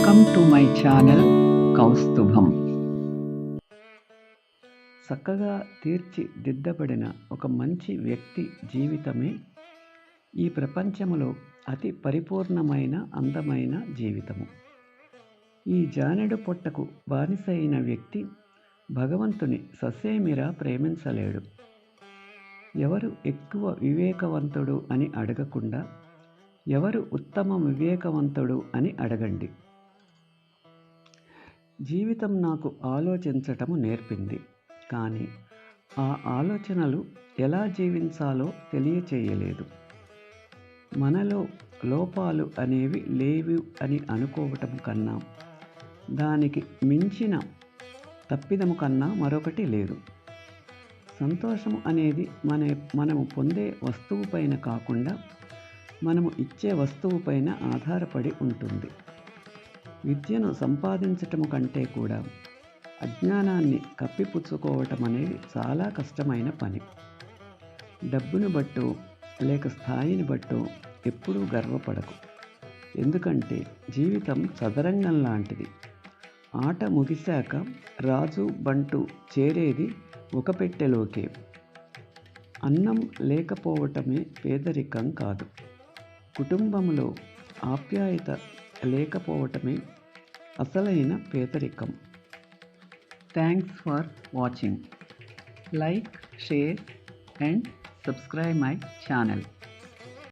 Welcome to my channel Kaustubham. చక్కగా తీర్చిదిద్దబడిన ఒక మంచి వ్యక్తి జీవితమే ఈ ప్రపంచంలో అతి పరిపూర్ణమైన అందమైన జీవితము. ఈ జానెడు పొట్టకు బానిస అయిన వ్యక్తి భగవంతుని ససేమిరా ప్రేమించలేడు. ఎవరు ఎక్కువ వివేకవంతుడు అని అడగకుండా ఎవరు ఉత్తమ వివేకవంతుడు అని అడగండి. జీవితం నాకు ఆలోచించటము నేర్పింది, కానీ ఆ ఆలోచనలు ఎలా జీవించాలో తెలియచేయలేదు. మనలో లోపాలు అనేవి లేవు అని అనుకోవటం కన్నా దానికి మించిన తప్పిదము కన్నా మరొకటి లేదు. సంతోషం అనేది మనము పొందే వస్తువు పైన కాకుండా మనము ఇచ్చే వస్తువు పైన ఆధారపడి ఉంటుంది. విద్యను సంపాదించటము కంటే కూడా అజ్ఞానాన్ని కప్పిపుచ్చుకోవటం అనేది చాలా కష్టమైన పని. డబ్బును బట్టో లేక స్థాయిని బట్టో ఎప్పుడూ గర్వపడకు. ఎందుకంటే జీవితం చదరంగం లాంటిది. ఆట ముగిశాక రాజు బంటు చేరేది ఒక పెట్టెలోకే. అన్నం లేకపోవటమే పేదరికం కాదు, కుటుంబంలో ఆప్యాయత లేకపోవటమే అసలైన పేదరికం. Thanks for watching. Like, share and subscribe my channel.